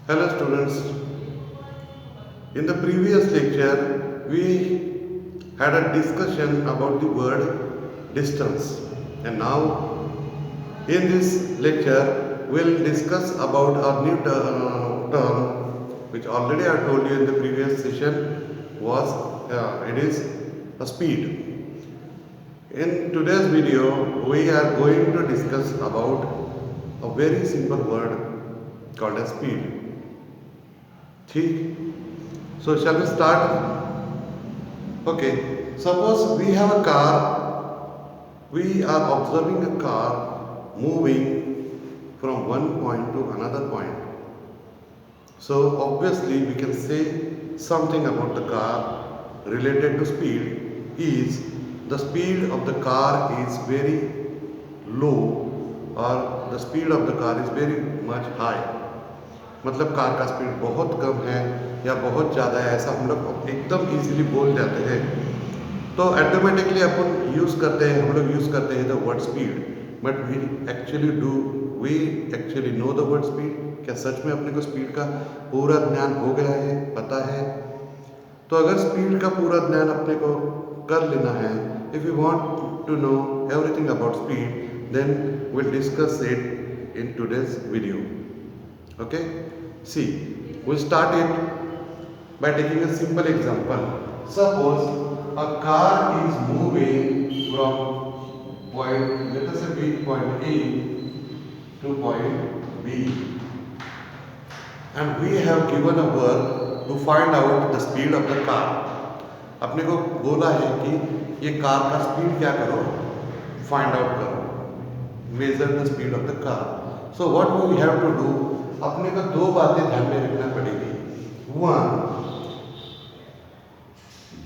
Hello students, in the previous lecture we had a discussion about the word distance, and now in this lecture we'll discuss about a new term which already I told you in the previous session was it is a speed. In today's video we are going to discuss about a very simple word called as speed. ठीक, so shall we start? Okay, suppose we have a car, we are observing a car moving from one point to another point. So obviously we can say something about the car related to speed is the speed of the car is very low or the speed of the car is very much high. मतलब car का speed बहुत कम है या बहुत ज़्यादा है, ऐसा हम लोग एकदम इजीली बोल जाते हैं. तो ऑटोमेटिकली अपन यूज़ करते हैं, हम लोग यूज़ करते हैं the word speed. But we actually know the word speed. क्या सच में अपने को स्पीड का पूरा ज्ञान हो गया है, पता है? तो अगर स्पीड का पूरा ज्ञान अपने को कर लेना है, if you want to know everything about speed, then will discuss it in today's video. Okay, see, we'll start it by taking a simple example. Suppose a car is moving from point, let us say point A to point B, and we have given a work to find out the speed of the car. अपने को बोला है कि ये car का speed क्या करो, find out करो, measure the speed of the car. So what we have to do, अपने को दो बातें ध्यान में रखना पड़ेगी. One,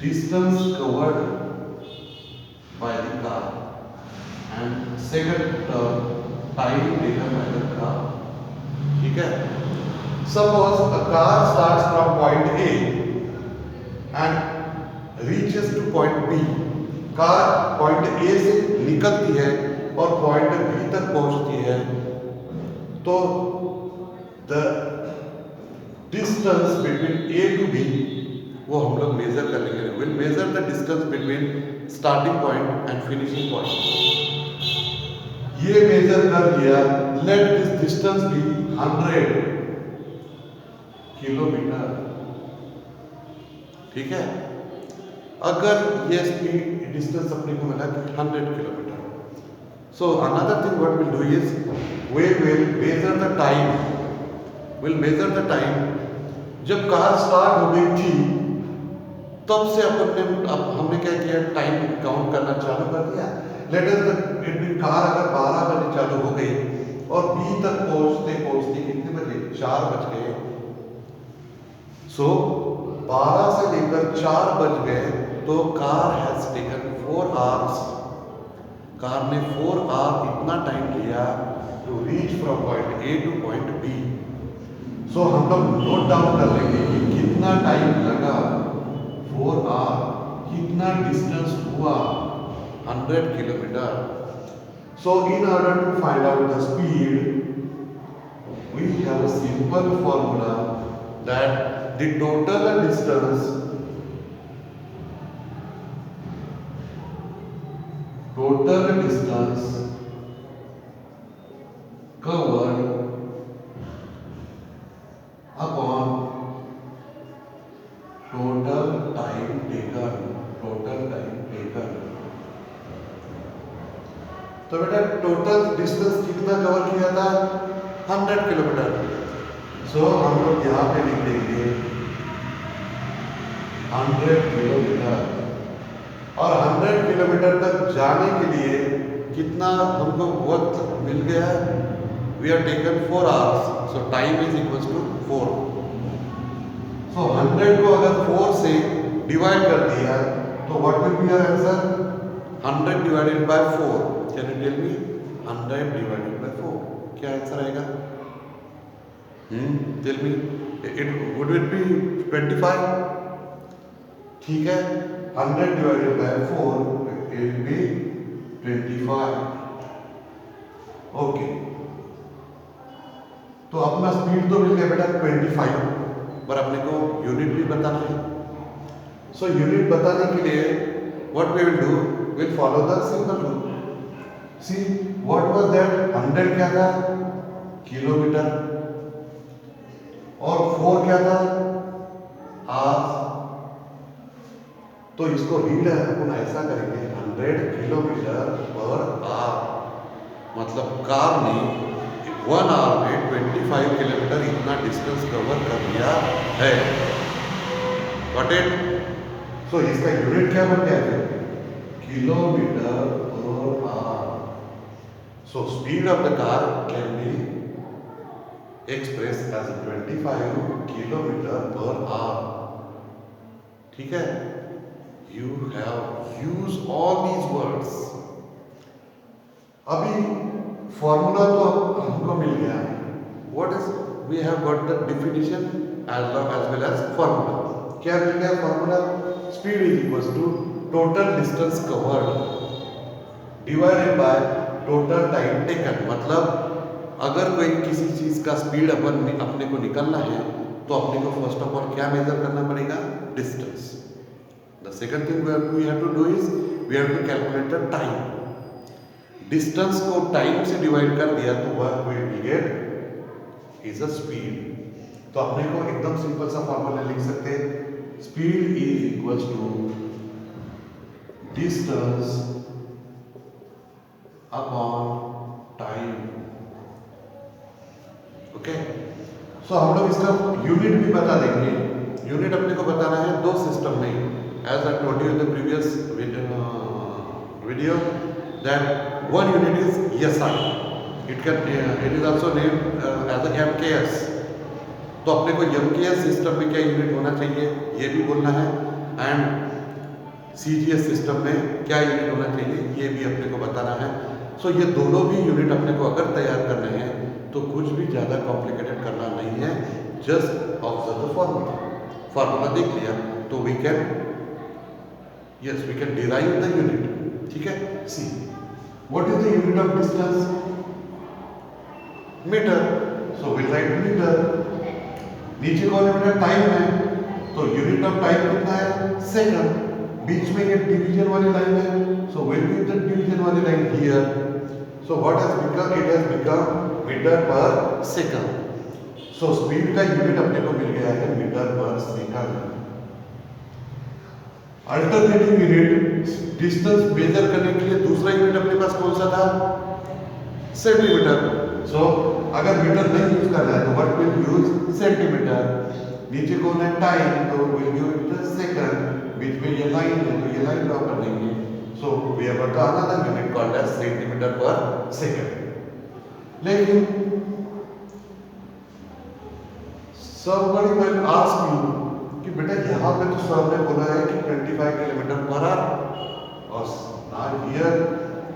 distance covered by the car, and second time taken by the car. ठीक है. Suppose a car starts from point A and reaches to point B. Car point A से निकलती है और पॉइंट बी तक पहुंचती है. तो the distance between A to B वो हम लोग मेजर कर लेंगे. Will measure the distance between starting point and finishing point. ये मेजर कर लिया. Let this distance be 100 kilometre. ठीक है. अगर ये स्पीड डिस्टेंस अपने को मिला 100 kilometre, so another thing what will do is we will measure the time. Will measure the time. जब कार स्टार्ट हो गई थी तब से हमने क्या किया, टाइम काउंट करना चालू कर दिया. लेट अस कार अगर 12 बजे चालू हो गई और बी तक पहुंचते कितने बजे, 4 बज गए. सो 12 से लेकर 4 बज गए तो car has taken 4 hours. Car ने 4 आवर इतना टाइम लिया to reach from point A to point B. So हम लोग नोट डाउन कर लेंगे कि कितना टाइम लगा, 4 आवर, कितना डिस्टेंस हुआ, 100 kilometre. So in order to find out the speed we have a simple formula that the total distance covered upon total time taken. तो बेटा टोटल डिस्टेंस कितना कवर किया था, 100 किलोमीटर. सो हम लोग यहाँ पे लिख देंगे 100 किलोमीटर. और 100 किलोमीटर तक जाने के लिए कितना हमको वक्त मिल गया. We are taken 4 hours, so time is equals to 4. सो 100 को अगर 4 से डिवाइड कर दिया तो what will be our answer, 100 divided by 4. Can you tell me 100 divided by 4 क्या आंसर आएगा? Tell me. Would it be 25? ठीक है. 100 divided by 4 it will be 25. Okay. तो अपना स्पीड तो मिल गया बेटा 25, पर अपने को यूनिट भी बताना है। सो यूनिट बताने के लिए what we will do, will follow the simple rule. See what was that, 100 क्या था, किलोमीटर, और 4 क्या था, आवर्स। तो इसको रीड अपन ऐसा करेंगे 100 किलोमीटर पर आवर, मतलब कार ने 1 आवर में 25 किलोमीटर इतना डिस्टेंस कवर कर लिया है। Got it? सो इसका यूनिट क्या बन गया है, kilometre per hour. So speed of the car can be express as 25 kilometre per hour. ठीक है, you have use all these words. अभी फॉर्मूला तो हमको मिल गया, what is, we have got the definition as well as formula. क्या मिल गया formula, speed is equal to total distance covered divided by total time taken. मतलब अगर कोई किसी चीज का स्पीड अपने को निकलना है तो अपने को फर्स्ट ऑफ ऑल क्या मेजर करना पड़ेगा, distance. The second thing we have to do is we have to calculate the time. Distance को टाइम से डिवाइड कर दिया तो what we will get is a speed. तो अपने को एकदम सिंपल सा फॉर्मूला लिख सकते हैं, speed is equals to distance upon time. Okay, so हम लोग इसका यूनिट भी बता देंगे। यूनिट अपने को बताना है दो सिस्टम में, as I told you in the previous video that one unit is SI, it is also named as a MKS। तो अपने को MKS सिस्टम में क्या यूनिट होना चाहिए ये भी बोलना है, एंड CGS सिस्टम में क्या यूनिट होना चाहिए ये भी अपने को बताना है। सो ये दोनों भी यूनिट अपने को अगर तैयार करने हैं तो कुछ भी ज़्यादा कॉम्प्लिकेटेड करना नहीं है, just observe the formula. Formula देख लिया तो we can derive the unit. ठीक है, see what is the unit of distance, metre. So we write metre. नीचे कौन है बेटा, टाइम है, तो यूनिट ऑफ टाइम कितना है, सेकंड। बीच में ये डिवीजन वाली लाइन है, so will be the division वाली line here. So what has become, it has become metre per second. So speed का यूनिट अपने को मिल गया है metre per second. Alternative unit distance measure करने के लिए दूसरा यूनिट अपने पास कौन सा था, सेंटीमीटर। सो अगर मीटर नहीं यूज करना है तो व्हाट विल यूज, सेंटीमीटर। नीचे कौन है, टाइम, तो विल यूज सेकंड। बीच में ये लाइन है तो ये लाइन ड्रॉ कर देंगे। So we have got another unit called as centimetre per second. लेकिन somebody will ask you कि बेटा यहाँ पे तो सर ने बोला है कि 25 किलोमीटर पर आवर, और ना here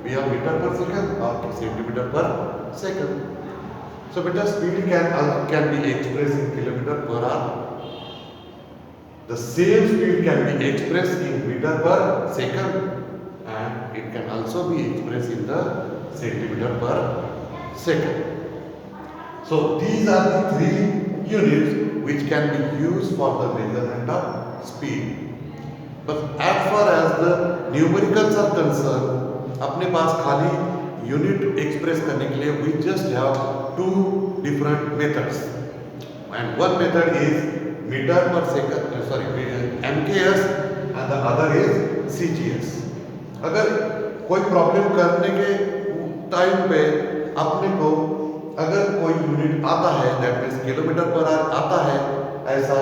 we have metre per second और सेंटीमीटर पर सेकंड। सो बेटा speed can be express in kilometre per hour. The same speed can be express in metre per second, and it can also be express in the centimetre per second. So these are the three units which can be used for the measurement of speed. But as far as the numericals are concerned, अपने पास खाली unit express करने के लिए we just have two different methods, and one method is meter per second, MKS, and the other is CGS. अगर कोई problem करने के time पे अपने को अगर कोई यूनिट आता है, that means kilometre per hour आता है ऐसा,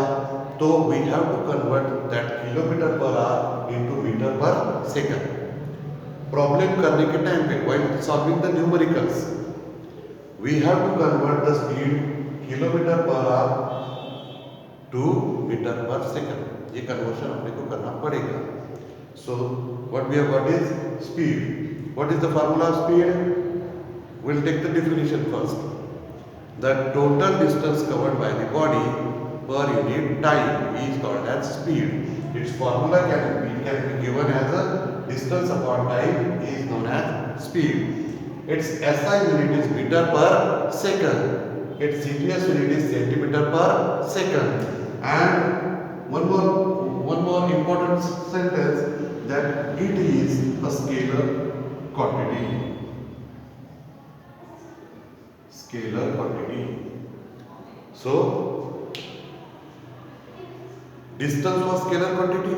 तो we have to convert that kilometre per hour into metre per second. Problem करने के टाइम पे while solving the numericals we have to convert the speed kilometre per hour to metre per second. ये conversion अपने को करना पड़ेगा। So what we have got is speed. What is the formula of speed? We'll take the definition first. The total distance covered by the body per unit time is called as speed. Its formula can be given as a distance upon time is known as speed. Its SI unit is meter per second. its CTS unit is centimeter per second. And one more important sentence, that it is a scalar quantity. Scalar quantity. So distance was scalar quantity,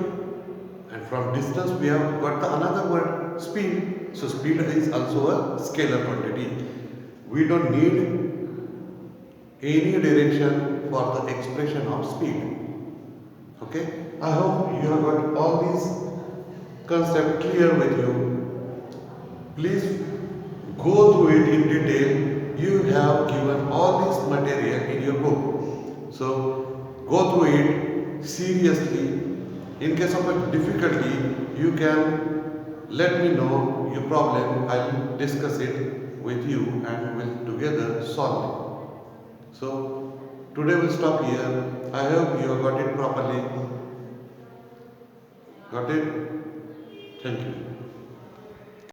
and from distance we have got the another word, speed. So speed is also a scalar quantity. We don't need any direction for the expression of speed. Okay, I hope you have got all these concepts clear with you. Please go through it in detail. You have given all this material in your book, so go through it seriously. In case of a difficulty, you can let me know your problem. I will discuss it with you and we'll together solve it. So today we'll stop here. I hope you have got it properly. Got it? Thank you.